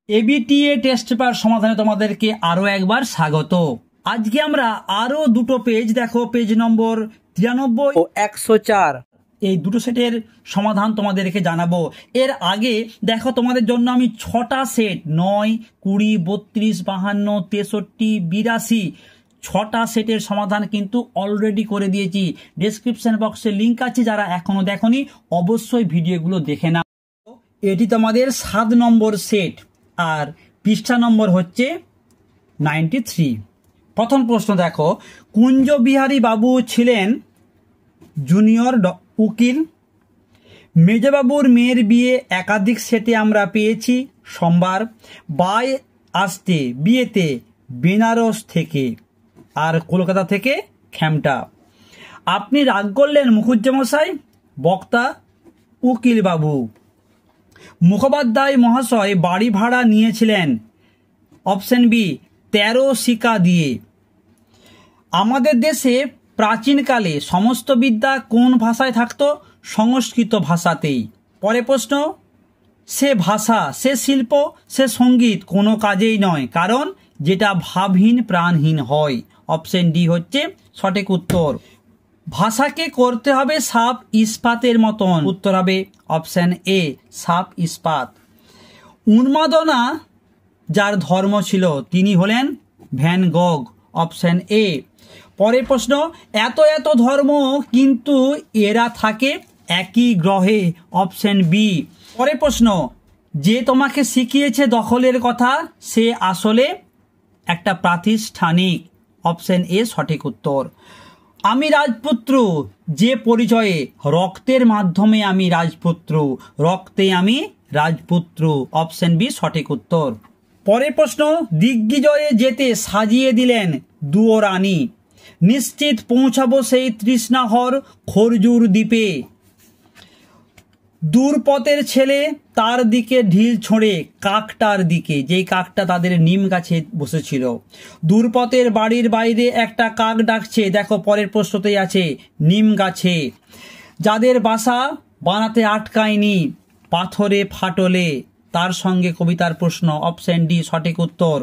ABTA test paper সমাধানে তোমাদেরকে আরো একবার স্বাগত। আজকে আমরা আরো দুটো পেজ দেখো, পেজ নম্বর 93 ও 104, এই দুটো সেটের সমাধান তোমাদেরকে জানাবো। এর আগে দেখো তোমাদের জন্য আমি 6টা সেট 9, 20, 32, 52, 63, 82 6টা সেটের সমাধান কিন্তু অলরেডি করে দিয়েছি। ডেসক্রিপশন বক্সে লিঙ্ক আছে, যারা এখনো দেখোনি অবশ্যই ভিডিওগুলো দেখে নাও। এটি তোমাদের 7 নম্বর সেট আর পৃষ্ঠা নম্বর হচ্ছে 93। প্রথম প্রশ্ন দেখো, কুঞ্জবিহারী বাবু ছিলেন জুনিয়র উকিল। মেজবাবুর মেয়ের বিয়ে একাধিক সেটে আমরা পেয়েছি সোমবার। বাই আসতে বিয়েতে বেনারস থেকে আর কলকাতা থেকে খেমটা। আপনি রাগ করলেন মুখুজ্জেমশাই? বক্তা উকিল বাবু। মুখোপাধ্যায় মহাশয় বাড়ি ভাড়া নিয়েছিলেন অপশন বি 13 সিকা দিয়ে। আমাদের দেশে প্রাচীনকালে সমস্ত বিদ্যা কোন ভাষায় থাকতো? সংস্কৃত ভাষাতেই। পরে প্রশ্ন, সে ভাষা, সে শিল্প, সে সঙ্গীত কোনো কাজেই নয়, কারণ যেটা ভাবহীন প্রাণহীন হয়। অপশন ডি হচ্ছে সঠিক উত্তর। ভাষাকে করতে হবে সাপ ইস্পাতের মতন। উত্তর হবে অপশন এ, সাপ ইস্পাত। উন্মাদনা যার ধর্ম ছিল তিনি হলেন ভ্যান গগ। Option A. পরের প্রশ্ন, এত এত ধর্ম কিন্তু এরা থাকে একই গ্রহে। Option B. পরের প্রশ্ন, যে তোমাকে শিখিয়েছে দখলের কথা সে আসলে একটা প্রাতিষ্ঠানিক। অপশন এ সঠিক উত্তর। আমি রাজপুত্র, যে পরিচয়ে রক্তের মাধ্যমে আমি রাজপুত্র, রক্তে আমি রাজপুত্র। অপশন বি সঠিক উত্তর। পরের প্রশ্ন, দিগ্বিজয়ে যেতে সাজিয়ে দিলেন দুয়ো রানী, নিশ্চিত পৌঁছাবো সেই তৃষ্ণাহর খরজুর দ্বীপে। দূরপথের ছেলে তার দিকে ঢিল ছোঁড়ে কাকটার দিকে, যেই কাকটা তাদের নিম গাছে বসেছিল। দূরপথের বাড়ির বাইরে একটা কাক ডাকছে, দেখো পরের প্রশ্নতেই আছে নিম গাছে। যাদের বাসা বানাতে আটকায়নি পাথরে ফাটলে, তার সঙ্গে কবিতার প্রশ্ন। অপশন ডি সঠিক উত্তর।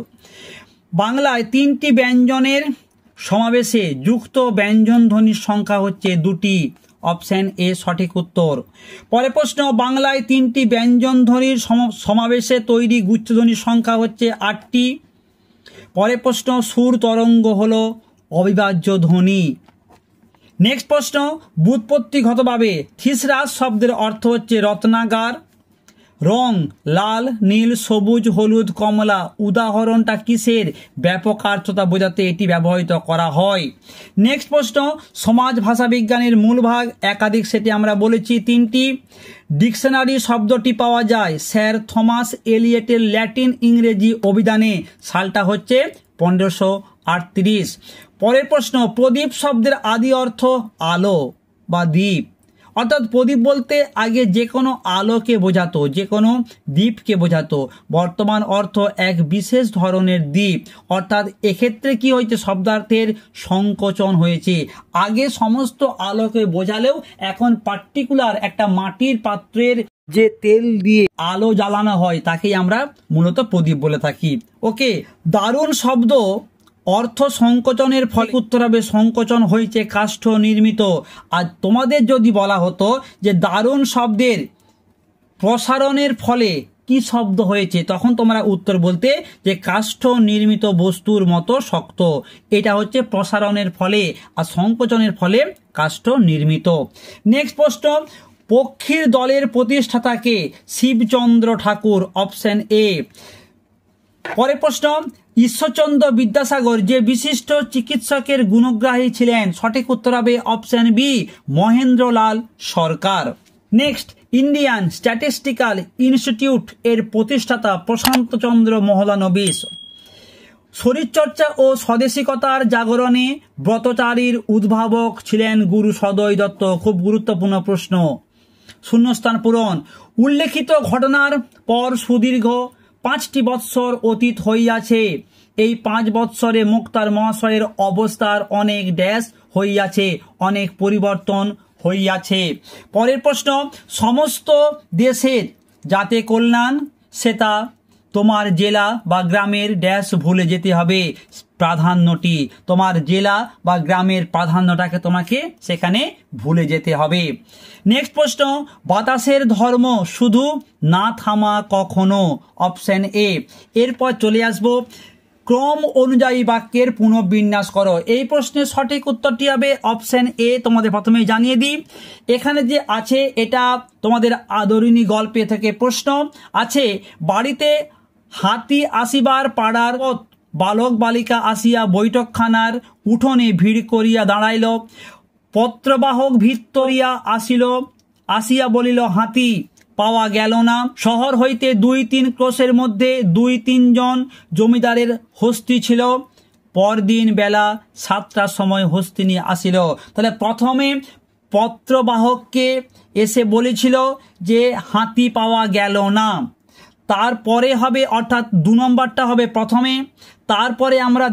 বাংলায় 3টি ব্যঞ্জনের সমাবেশে যুক্ত ব্যঞ্জন ধ্বনির সংখ্যা হচ্ছে 2টি। অপশন এ সঠিক উত্তর। পরের প্রশ্ন, বাংলায় 3টি ব্যঞ্জন ধ্বনির সমাবেশে তৈরি গুচ্ছধ্বনির সংখ্যা হচ্ছে 8টি। পরের প্রশ্ন, সুর তরঙ্গ হলো অবিভাজ্য ধ্বনি। নেক্সট প্রশ্ন, ব্যুৎপত্তিগতভাবে থিসরাস শব্দের অর্থ হচ্ছে রত্নাগার। রং লাল, নীল, সবুজ, হলুদ, কমলা, উদাহরণটা কিসের? ব্যাপকার্থতা বোঝাতে এটি ব্যবহৃত করা হয়। নেক্সট প্রশ্ন, সমাজ ভাষা বিজ্ঞানের মূল ভাগ একাধিক সেটে আমরা বলেছি 3টি। ডিকশনারি শব্দটি পাওয়া যায় স্যার থমাস এলিয়টের ল্যাটিন ইংরেজি অভিধানে, সালটা হচ্ছে 1538। পরের প্রশ্ন, প্রদীপ শব্দের আদি অর্থ আলো বা দ্বীপ, অর্থাৎ প্রদীপ বলতে আগে যে কোনো আলোকে বোঝাতো, যে কোনো দ্বীপকে বোঝাতো। বর্তমান অর্থ এক বিশেষ ধরনের দ্বীপ, অর্থাৎ এক্ষেত্রে কি হয়েছে, শব্দার্থের সংকোচন হয়েছে। আগে সমস্ত আলোকে বোঝালেও এখন পার্টিকুলার একটা মাটির পাত্রের যে তেল দিয়ে আলো জ্বালানো হয় তাকেই আমরা মূলত প্রদীপ বলে থাকি। ওকে, দারুণ শব্দ অর্থ সংকোচনের ফলে উত্তর হবে সংকোচন হয়েছে কাষ্ঠ নির্মিত। আর তোমাদের যদি বলা হতো যে দারুণ শব্দের প্রসারণের ফলে কি শব্দ হয়েছে, তখন তোমরা উত্তর বলতে যে কাষ্ঠ নির্মিত বস্তুর মতো শক্ত। এটা হচ্ছে প্রসারণের ফলে, আর সংকোচনের ফলে কাষ্ঠ নির্মিত। নেক্সট প্রশ্ন, পক্ষীর দলের প্রতিষ্ঠাতাকে শিবচন্দ্র ঠাকুর। Option A. পরের প্রশ্ন, ঈশ্বরচন্দ্র বিদ্যাসাগর যে বিশিষ্ট চিকিৎসকের গুণগ্রাহী ছিলেন, সঠিক উত্তর হবে অপশন বি মহেন্দ্রলাল সরকার। নেক্সট, ইন্ডিয়ান স্ট্যাটিস্টিক্যাল ইনস্টিটিউট এর প্রতিষ্ঠাতা প্রশান্তচন্দ্র মহলানবিশ। শরীরচর্চা ও স্বদেশিকতার জাগরণে ব্রতচারীর উদ্ভাবক ছিলেন গুরু সদয় দত্ত। খুব গুরুত্বপূর্ণ প্রশ্ন, শূন্যস্থান পূরণ। উল্লেখিত ঘটনার পর সুদীর্ঘ 5টি বৎসর অতীত হইয়াছে। এই 5 বৎসরে মুক্তার মহাশয়ের অবস্থার অনেক ড্যাশ হইয়াছে, অনেক পরিবর্তন হইয়াছে। পরের প্রশ্ন, সমস্ত দেশের যাতে কল্যাণ সেটা তোমার জেলা বা গ্রামের ড্যাশ ভুলে যেতে হবে প্রাধান্যটি, তোমার জেলা বা গ্রামের প্রাধান্যটাকে তোমাকে সেখানে ভুলে যেতে হবে। নেক্সট প্রশ্ন, বাতাসের ধর্ম শুধু না থামা কখনো, অপশন এ। এরপর চলে আসবো ক্রম অনুযায়ী বাক্যের পুনঃবিন্যাস করো। এই প্রশ্নের সঠিক উত্তরটি হবে অপশন এ। তোমাদের প্রথমেই জানিয়ে দিই, এখানে যে আছে এটা তোমাদের আদরিণী গল্পে থেকে প্রশ্ন আছে। বাড়িতে হাতি আসিবার পাড়ার বালক বালিকা আসিয়া বৈঠকখানার উঠোনে ভিড় করিয়া দাঁড়াইল। পত্রবাহক ভিতরিয়া আসিল, আসিয়া বলিল হাতি পাওয়া গেল না। শহর হইতে 2-3 ক্রোশের মধ্যে 2-3 জন জমিদারের হস্তি ছিল। পরদিন বেলা 7টার সময় হস্তিনী আসিল। তাহলে প্রথমে পত্রবাহককে এসে বলেছিল যে হাতি পাওয়া গেল না, তারপরে হবে অর্থাৎ 2 নম্বরটা হবে প্রথমে। তারপরে আমরা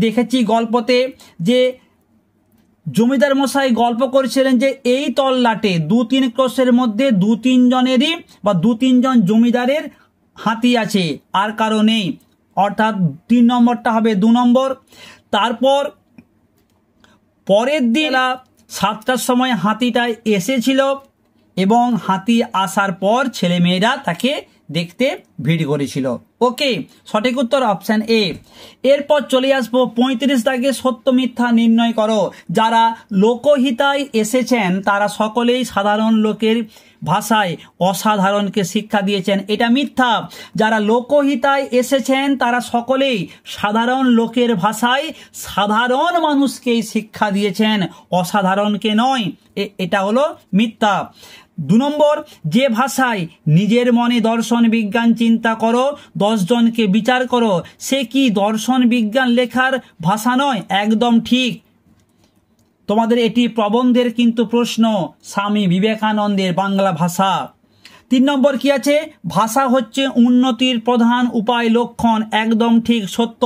দেখেছি গল্পতে যে জমিদার মশাই গল্প করেছিলেন যে এই তল্লাটে 2-3 ক্রোশের মধ্যে 2-3 জনেরই বা 2-3 জন জমিদারের হাতি আছে, আর কারো নেই, অর্থাৎ 3 নম্বরটা হবে 2 নম্বর। তারপর পরের দিন 7টার সময় হাতিটা এসেছিল এবং হাতি আসার পর ছেলেমেয়েরা তাকে দেখতে ভিড় করেছিল। ওকে, সঠিক উত্তর অপশন এ। এরপর চলে আসবো 35 দাগে সত্য মিথ্যা নির্ণয় করো। যারা লোকহিতায় এসেছেন তারা সকলেই সাধারণ লোকের ভাষায় অসাধারণকে শিক্ষা দিয়েছেন, এটা মিথ্যা। যারা লোকহিতায় এসেছেন তারা সকলেই সাধারণ লোকের ভাষায় সাধারণ মানুষকেই শিক্ষা দিয়েছেন, অসাধারণকে নয়, এটা হলো মিথ্যা। 2 নম্বর, যে ভাষায় নিজের মনে দর্শন বিজ্ঞান চিন্তা করো, 10 জনকে বিচার করো, সে কি দর্শন বিজ্ঞান লেখার ভাষা নয়? একদম ঠিক। তোমাদের এটি প্রবন্ধের কিন্তু প্রশ্ন, স্বামী বিবেকানন্দের বাংলা ভাষা। 3 নম্বর কি আছে, ভাষা হচ্ছে উন্নতির প্রধান উপায় লক্ষণ, একদম ঠিক, সত্য।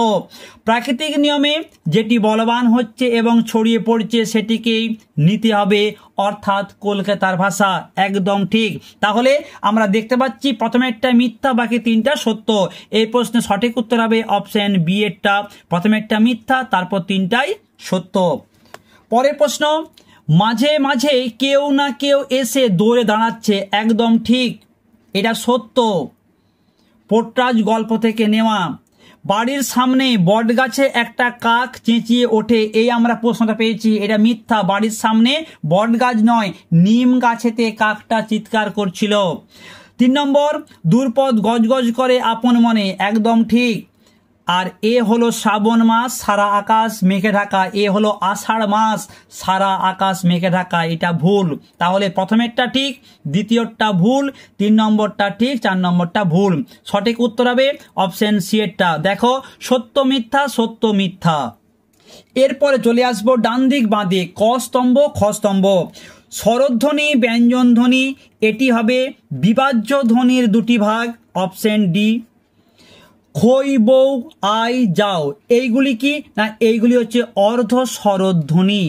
প্রাকৃতিক নিয়মে যেটি বলবান হচ্ছে এবং ছড়িয়ে পড়ছে সেটিকেই নিতে হবে, অর্থাৎ কলকাতার ভাষা, একদম ঠিক। তাহলে আমরা দেখতে পাচ্ছি প্রথমে একটা মিথ্যা, বাকি 3টা সত্য। এই প্রশ্নের সঠিক উত্তর হবে অপশন বি এরটা, প্রথমে একটা মিথ্যা, তারপর 3টাই সত্য। পরের প্রশ্ন, মাঝে মাঝে কেউ না কেউ এসে দৌড়ে দাঁড়াচ্ছে, একদম ঠিক, এটা সত্য, পোট্রাজ গল্প থেকে নেওয়া। বাড়ির সামনে বটগাছে একটা কাক চেঁচিয়ে ওঠে, এই আমরা প্রশ্নটা পেয়েছি, এটা মিথ্যা, বাড়ির সামনে বটগাছ নয় নিম গাছেতে কাকটা চিৎকার করছিল। 3 নম্বর, দূরপথ গজগজ করে আপন মনে, একদম ঠিক। আর এ হলো শ্রাবণ মাস, সারা আকাশ মেঘে ঢাকা, এ হলো আষাঢ় মাস, সারা আকাশ মেঘে ঢাকা, এটা ভুল। তাহলে প্রথমেরটা ঠিক, দ্বিতীয়টা ভুল, 3 নম্বরটা ঠিক, 4 নম্বরটা ভুল। সঠিক উত্তর হবে অপশন সি এরটা। দেখো সত্য মিথ্যা, সত্য মিথ্যা। এরপরে চলে আসবো ডান দিক বাঁ দিক, ক স্তম্ভ খ স্তম্ভ। স্বরধ্বনি ব্যঞ্জন ধ্বনি, এটি হবে বিভাজ্য ধ্বনির 2টি ভাগ, অপশন ডি। খই বউ আই যাও, এইগুলি কি না, এইগুলি হচ্ছে অর্ধ স্বরধ্বনি,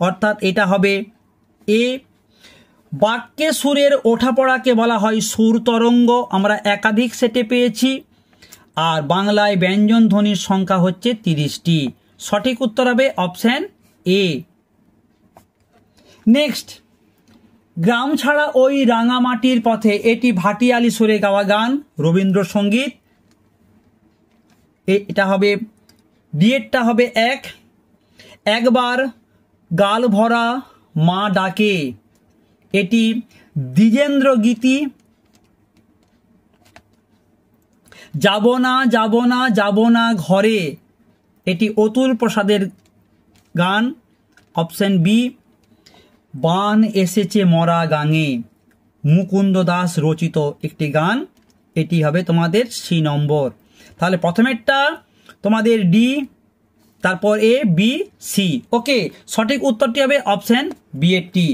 অর্থাৎ এটা হবে এ। বাক্যে সুরের ওঠাপড়াকে বলা হয় সুর তরঙ্গ, আমরা একাধিক সেটে পেয়েছি। আর বাংলায় ব্যঞ্জন ধ্বনির সংখ্যা হচ্ছে 30টি। সঠিক উত্তর হবে অপশন এ। নেক্সট, গ্রাম ছাড়া ওই রাঙামাটির পথে, এটি ভাটিয়ালি সুরে গাওয়া গান, রবীন্দ্রসঙ্গীত, এটা হবে ডিএটটা হবে 1। একবার গাল ভরা মা ডাকে, এটি দ্বিজেন্দ্র গীতি। যাব না যাব না যাব না ঘরে, এটি অতুল প্রসাদের গান, অপশন বি। বান এসেছে মরা গাঙে, মুকুন্দ দাস রচিত একটি গান, এটি হবে তোমাদের সি নম্বর। তাহলে প্রথমেরটা তোমাদের ডি, তারপর এ বি সি। ওকে, সঠিক উত্তরটি হবে অপশন বি এরটি।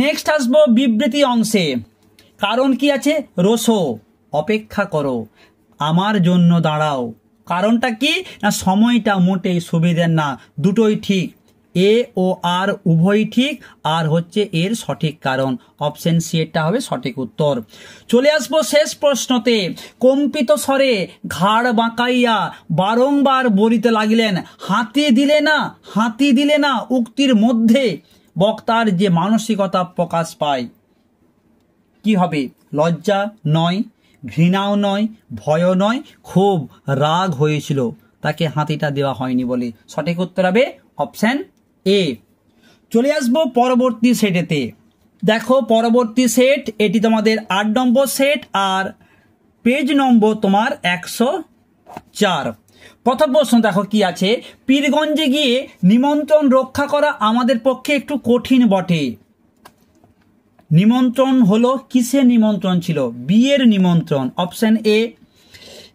নেক্সট আসবো বিবৃতি অংশে। কারণ কি আছে, রোসো, অপেক্ষা করো, আমার জন্য দাঁড়াও। কারণটা কি না, সময়টা মোটেই সুবিধের না, দুটোই ঠিক, এ ও আর উভয়ই ঠিক, আর হচ্ছে এর সঠিক কারণ। অপশন সি এরটা হবে সঠিক উত্তর। চলে আসবো শেষ প্রশ্নতে। কম্পিত স্বরে ঘাড় বাঁকাইয়া বারংবার বলিতে লাগিলেন, হাতি দিলে না, হাতি দিলে না। উক্তির মধ্যে বক্তার যে মানসিকতা প্রকাশ পায় কি হবে? লজ্জা নয়, ঘৃণাও নয়, ভয়ও নয়, খুব রাগ হয়েছিল, তাকে হাতিটা দেওয়া হয়নি বলে। সঠিক উত্তর হবে অপশন এ। চলে আসবো পরবর্তী সেটেতে। দেখো পরবর্তী সেট, এটি তোমাদের 8 নম্বর সেট, আর পেজ নম্বর তোমার 104। প্রথম প্রশ্ন দেখো কি আছে, পীরগঞ্জে গিয়ে নিমন্ত্রণ রক্ষা করা আমাদের পক্ষে একটু কঠিন বটে। নিমন্ত্রণ হলো কিসের নিমন্ত্রণ ছিল? বিয়ের নিমন্ত্রণ। Option A.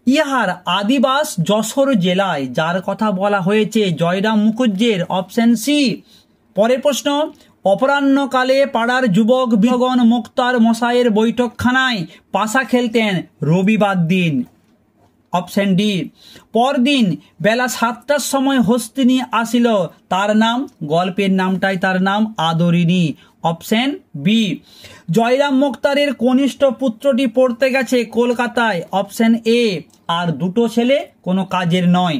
ইহার আদিবাস যশোর জেলায়, যার কথা বলা হয়েছে জয়রাম মুখুজ্জের। Option C. পরের প্রশ্ন, অপরাহ্নকালে পাড়ার যুবক বিহগণ মুক্তার মশাইয়ের বৈঠকখানায় পাশা খেলতেন রবিবার দিন। Option D. পরদিন বেলা 7টার সময় হস্তিনী আসিল, তার নাম, গল্পের নামটাই তার নাম, আদরিণী। Option B. জয়রাম মুক্তারের কনিষ্ঠ পুত্রটি পড়তে গেছে কলকাতায়। Option A. আর দুটো ছেলে কোনো কাজের নয়।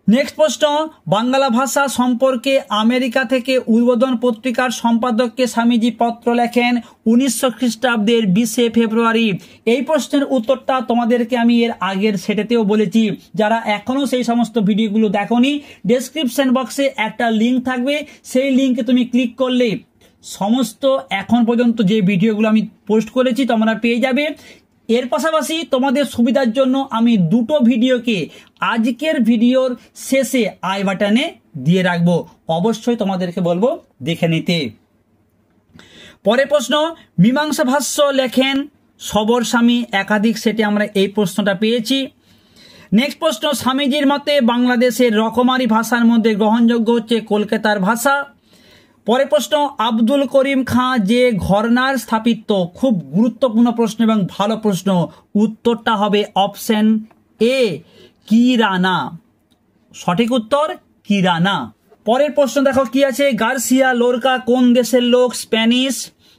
নেক্সট প্রশ্ন, বাংলা ভাষা সম্পর্কে আমেরিকা থেকে উদ্বোধন পত্রিকার সম্পাদককে স্বামীজি পত্র লেখেন 1900 খ্রিস্টাব্দের 20 ফেব্রুয়ারি। এই প্রশ্নের উত্তরটা তোমাদেরকে আমি এর আগের সেটেতেও বলেছি। যারা এখনো সেই সমস্ত ভিডিওগুলো দেখোনি, ডেসক্রিপশন বক্সে একটা লিঙ্ক থাকবে, সেই লিঙ্কে তুমি ক্লিক করলে সমস্ত এখন পর্যন্ত যে ভিডিওগুলো আমি পোস্ট করেছি তোমরা পেয়ে যাবে। এর পাশাপাশি তোমাদের সুবিধার জন্য আমি দুটো ভিডিওকে আজকের ভিডিওর শেষে আই বাটনে দিয়ে রাখবো, অবশ্যই তোমাদেরকে বলবো দেখে নিতে। পরের প্রশ্ন, মীমাংসা ভাষ্য লেখেন সবর স্বামী। একাধিক সেটে আমরা এই প্রশ্নটা পেয়েছি। নেক্সট প্রশ্ন, স্বামীজির মতে বাংলাদেশের রকমারি ভাষার মধ্যে গ্রহণযোগ্য হচ্ছে কলকাতার ভাষা। পরের প্রশ্ন, আব্দুল করিম খাঁ যে ঘরানার স্থাপিত। খুব গুরুত্বপূর্ণ প্রশ্ন এবং ভালো প্রশ্ন, উত্তরটা হবে অপশন এ, কিরানা। সঠিক উত্তর কিরানা। পরের প্রশ্ন দেখো কি আছে, গার্সিয়া লোরকা কোন দেশের লোক? স্প্যানিশ।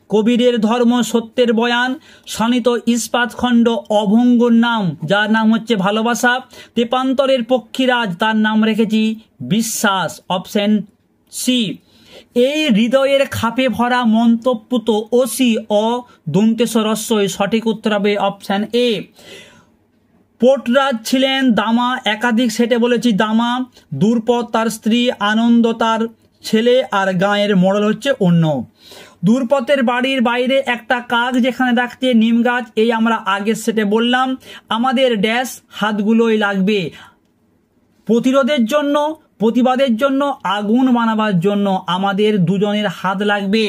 কবিরের ধর্ম সত্যের বয়ান। শানিত ইস্পাত খণ্ড অভঙ্গুর নাম, যার নাম হচ্ছে ভালোবাসা। তেপান্তরের পক্ষীরাজ, তার নাম রেখেছি বিশ্বাস। Option C. এই হৃদয়ের খাপে ভরা মন্তব্যুত ওসি অ দন্তেশ রস্যই। সঠিক উত্তর হবে অপশন এ। পোর্টরাজ ছিলেন দামা। একাধিক সেটে বলেছি দামা। দূরপথ তার স্ত্রী, আনন্দ তার ছেলে, আর গাঁয়ের মোড়ল হচ্ছে অন্য। দূরপথের বাড়ির বাইরে একটা কাক যেখানে ডাকছে নিম গাছ, এই আমরা আগের সেটে বললাম। আমাদের ড্যাশ হাতগুলোই লাগবে প্রতিরোধের জন্য, প্রতিবাদের জন্য, আগুন বানাবার জন্য। আমাদের দুজনের হাত লাগবে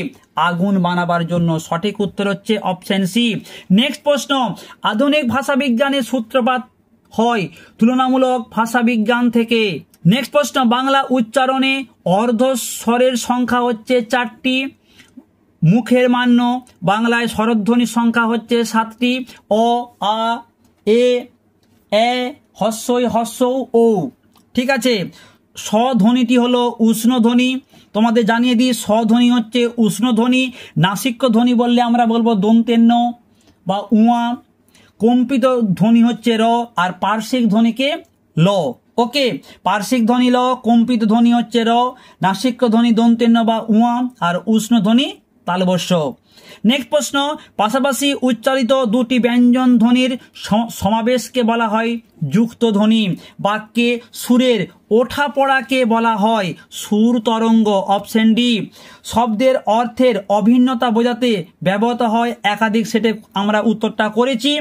আগুন বানাবার জন্য। সঠিক উত্তর হচ্ছে অপশন সি। নেক্সট প্রশ্ন, আধুনিক ভাষাবিজ্ঞানের সূত্রপাত হয় তুলনামূলক ভাষাবিজ্ঞান থেকে। নেক্সট প্রশ্ন, বাংলা উচ্চারণে অর্ধস্বরের সংখ্যা হচ্ছে 4টি। মুখের মান্য বাংলায় স্বরধ্বনির সংখ্যা হচ্ছে 7টি। অ, আ, এ, হস্যই, হস্যৌ, ও। ঠিক আছে। স্বধ্বনিটি হলো উষ্ণধ্বনি। তোমাদের জানিয়ে দিই, স্বধ্বনি হচ্ছে উষ্ণধ্বনি। নাসিক্য ধ্বনি বললে আমরা বলবো দন্তেন্য বা উয়া। কম্পিত ধ্বনি হচ্ছে র, আর পার্শ্বিক ধ্বনিকে ল। ওকে, পার্শ্বিক ধ্বনি ল, কম্পিত ধ্বনি হচ্ছে র, নাসিক্য ধ্বনি দন্তেন্য বা উয়া, আর উষ্ণ ধ্বনি তালবস্য। নেক্সট প্রশ্ন, পাশাপাশি উচ্চারিত দুটি ব্যঞ্জন ধ্বনির সমাবেশকে বলা হয় যুক্ত ধ্বনি। বাক্যে সুরের ওঠা পড়াকে বলা হয় সুর তরঙ্গ। Option D. শব্দের অর্থের অভিন্নতা বোঝাতে ব্যবহৃত হয় একাধিক সেটে আমরা উত্তরটা করেছি।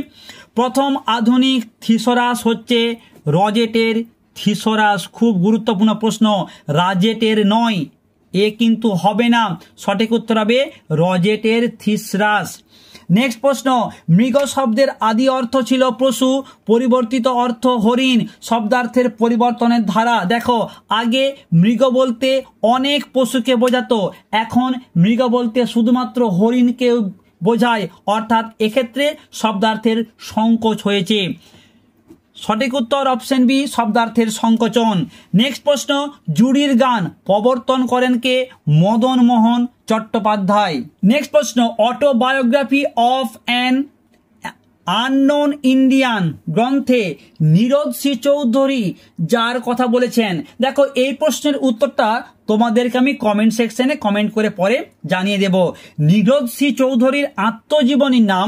প্রথম আধুনিক থিসরাস হচ্ছে রজেটের থিসরাস। খুব গুরুত্বপূর্ণ প্রশ্ন, রাজেটের নয়, এ কিন্তু হবে না। সঠিক উত্তর হবে রজেটের থিসরাস। নেক্সট প্রশ্ন, মৃগ শব্দের আদি অর্থ ছিল পশু, পরিবর্তিত অর্থ হরিণ। শব্দার্থের পরিবর্তনের ধারা দেখো, আগে মৃগ বলতে অনেক পশুকে বোঝাতো, এখন মৃগ বলতে শুধুমাত্র হরিণকে বোঝায়, অর্থাৎ এক্ষেত্রে শব্দার্থের সংকোচ হয়েছে। সঠিক উত্তর অপশন বি, শব্দার্থের সংকোচন। নেক্সট প্রশ্ন, জুরির গান প্রবর্তন করেন কে? মদন মোহন চট্টোপাধ্যায়। নেক্সট প্রশ্ন, autobiography of an unknown Indian গ্রন্থে নীরদ সি চৌধুরী যার কথা বলেছেন। দেখো এই প্রশ্নের উত্তরটা তোমাদেরকে আমি কমেন্ট সেকশনে কমেন্ট করে পরে জানিয়ে দেব। নীরদ সি চৌধুরীর আত্মজীবনীর নাম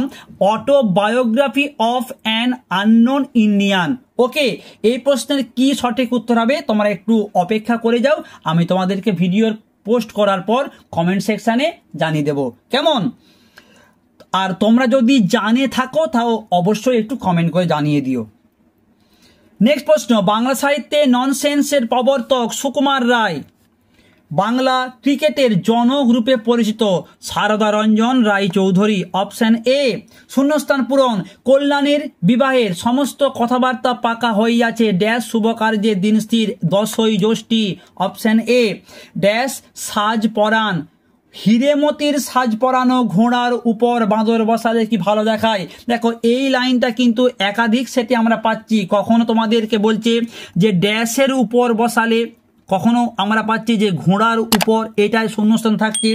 autobiography of an unknown Indian. Okay, এই প্রশ্নের কি সঠিক উত্তর হবে তোমরা একটু অপেক্ষা করে যাও, আমি তোমাদেরকে ভিডিওর পোস্ট করার পর কমেন্ট সেকশনে জানিয়ে দেব, কেমন? আর তোমরা যদি জানে থাকো তাও অবশ্যই একটু কমেন্ট করে জানিয়ে দিও। নেক্সট প্রশ্ন, বাংলা সাহিত্যে ননসেন্সের প্রবর্তক সুকুমার রায়। বাংলা ক্রিকেটের জনক রূপে পরিচিত সারদা রঞ্জন রায় চৌধুরী। Option A. শূন্যস্থান পূরণ, কল্যাণীর বিবাহের সমস্ত কথাবার্তা পাকা হইয়াছে ড্যাশ শুভ কার্যের দিন স্থির 10ই জ্যৈষ্ঠী। Option A. ড্যাশ সাজ পরান, হিরেমতির সাজ পরানো ঘোড়ার উপর বাঁদর বসালে কি ভালো দেখায়। দেখো এই লাইনটা কিন্তু একাধিক সেটে আমরা পাচ্ছি, কখনো তোমাদেরকে বলছে যে ড্যাশের উপর বসালে, কখনো আমরা পাচ্ছি যে ঘোড়ার উপর, এটাই শূন্যস্থান থাকছে।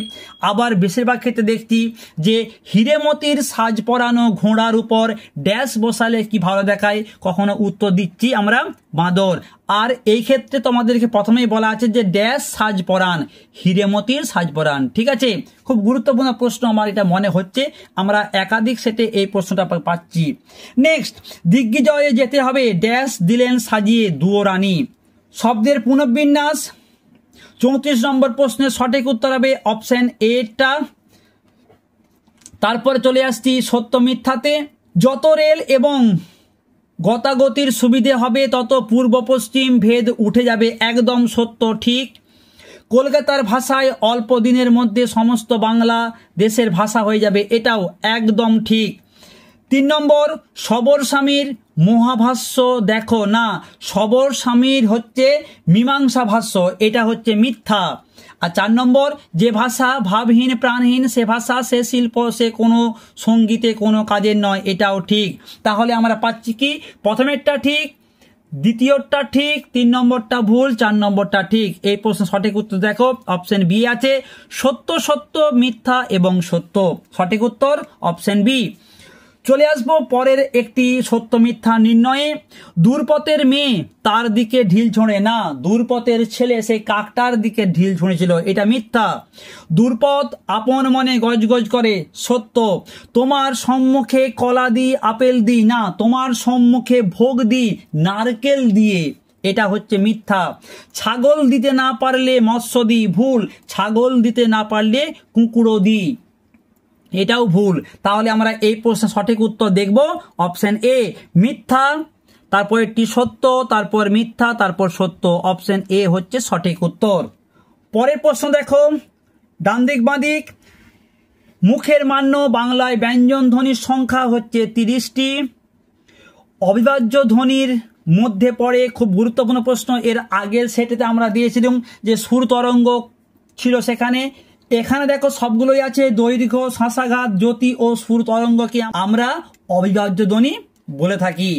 আবার বেশিরভাগ ক্ষেত্রে দেখছি যে হিরেমতির সাজ পরানো ঘোড়ার উপর ড্যাশ বসালে কি ভালো দেখায়, কখনো উত্তর দিচ্ছি আমরা বাঁদর। আর এই ক্ষেত্রে তোমাদেরকে প্রথমেই বলা আছে যে ড্যাশ সাজ পরান, হিরেমতির সাজ পরান। ঠিক আছে, খুব গুরুত্বপূর্ণ প্রশ্ন আমার এটা মনে হচ্ছে, আমরা একাধিক সেটে এই প্রশ্নটা পাচ্ছি। নেক্সট, দিগ্বিজয়ে যেতে হবে ড্যাশ দিলেন সাজিয়ে দুয়ো রানী। শব্দের পুনর্বিন্যাস। 34 নম্বর প্রশ্নের সঠিক উত্তর হবে অপশন এটা। তারপরে চলে আসছি সত্য মিথ্যাতে। যত রেল এবং গতাগতির সুবিধে হবে তত পূর্ব পশ্চিম ভেদ উঠে যাবে, একদম সত্য, ঠিক। কলকাতার ভাষায় অল্প দিনের মধ্যে সমস্ত বাংলা দেশের ভাষা হয়ে যাবে, এটাও একদম ঠিক। 3 নম্বর, সবর স্বামীর মহাভাষ্য দেখো না, সবর স্বামীর হচ্ছে মীমাংসা ভাষ্য, এটা হচ্ছে মিথ্যা। আর 4 নম্বর, যে ভাষা ভাবহীন প্রাণহীন সে ভাষা সে শিল্প সে কোনো সঙ্গীতে কোনো কাজের নয়, এটাও ঠিক। তাহলে আমরা পাচ্ছি কি, প্রথমেরটা ঠিক, দ্বিতীয়টা ঠিক, 3 নম্বরটা ভুল, 4 নম্বরটা ঠিক। এই প্রশ্ন সঠিক উত্তর দেখো অপশন বি আছে, সত্য সত্য মিথ্যা এবং সত্য। সঠিক উত্তর অপশন বি। চলে আসবো পরের একটি সত্য মিথ্যা নির্ণয়ে। দূরপথের মেয়ে তার দিকে ঢিল ছোঁড়ে না, দূরপথের ছেলে সেই কাকটার দিকে ঢিল ছুঁড়েছিল, এটা মিথ্যা। দূরপথ আপন মনে গজগজ করে, সত্য। তোমার সম্মুখে কলা দি আপেল দি না, তোমার সম্মুখে ভোগ দি নারকেল দিয়ে, এটা হচ্ছে মিথ্যা। ছাগল দিতে না পারলে মৎস্য দি, ভুল। ছাগল দিতে না পারলে কুকুরও দি, এটাও ভুল। তাহলে আমরা এই প্রশ্নের সঠিক উত্তর দেখব অপশন এ, মিথ্যা, তারপর একটি সত্য, তারপর মিথ্যা, তারপর সত্য। অপশন এ হচ্ছে সঠিক উত্তর। পরের প্রশ্ন দেখো, ডান দিক বাঁ দিক। মুখের মান্য বাংলায় ব্যঞ্জন ধ্বনির সংখ্যা হচ্ছে 30টি। অবিভাজ্য ধ্বনির মধ্যে পড়ে, খুব গুরুত্বপূর্ণ প্রশ্ন, এর আগের সেটেতে আমরা দিয়েছিলাম যে সুর তরঙ্গ ছিল সেখানে। এখানে দেখো সবগুলোই আছে, দৈর্ঘ্য, শ্বাসাঘাত, জ্যোতি ও সুর তরঙ্গকে আমরা অবিভাজ্য ধ্বনি বলে থাকি।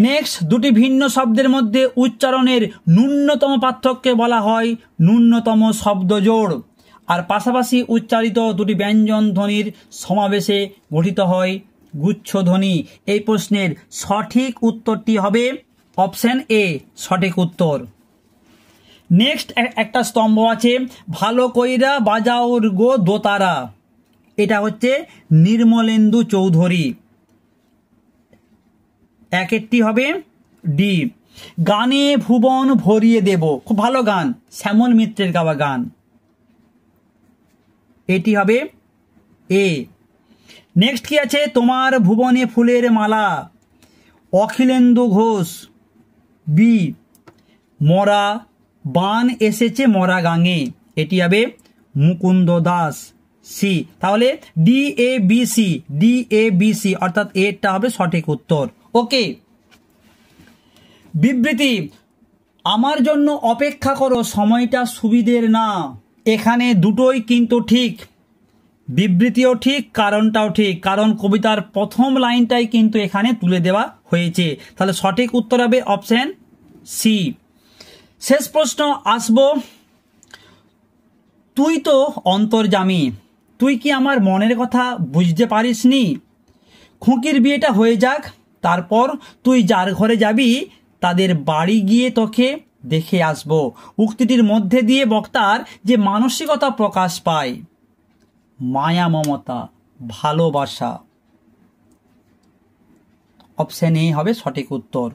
নেক্সট, দুটি ভিন্ন শব্দের মধ্যে উচ্চারণের ন্যূনতম পার্থক্যকে বলা হয় ন্যূনতম শব্দ জোড়। আর পাশাপাশি উচ্চারিত দুটি ব্যঞ্জন ধ্বনির সমাবেশে গঠিত হয় গুচ্ছ ধ্বনি। এই প্রশ্নের সঠিক উত্তরটি হবে অপশন এ, সঠিক উত্তর। নেক্সট একটা স্তম্ভ আছে, ভালো কইরা বাজাওর গো দোতারা, এটা হচ্ছে নির্মলেন্দু চৌধুরী, একটি হবে ডি। গানে ভুবন ভরিয়ে দেব, খুব ভালো গান, শ্যামল মিত্রের গাওয়া গান, এটি হবে এ। নেক্সট কি আছে, তোমার ভুবনে ফুলের মালা, অখিলেন্দু ঘোষ, বি। মরা বান এসেছে মরা গাঙে, এটি হবে মুকুন্দ দাস, সি। তাহলে D A B C, D A B C অর্থাৎ এটা হবে সঠিক উত্তর। ওকে। বিবৃতি, আমার জন্য অপেক্ষা করো সময়টা সুবিধের না, এখানে দুটোই কিন্তু ঠিক। বিবৃতিও ঠিক, কারণটাও ঠিক, কারণ কবিতার প্রথম লাইনটাই কিন্তু এখানে তুলে দেওয়া হয়েছে। তাহলে সঠিক উত্তর হবে অপশন সি। শেষ প্রশ্ন আসবো, তুই তো অন্তর্যামী, তুই কি আমার মনের কথা বুঝতে পারিসনি? খুকির বিয়েটা হয়ে যাক, তারপর তুই যার ঘরে যাবি তাদের বাড়ি গিয়ে তোকে দেখে আসবো। উক্তিটির মধ্যে দিয়ে বক্তার যে মানসিকতা প্রকাশ পায়, মায়া মমতা, ভালোবাসা। অপশন এ হবে সঠিক উত্তর।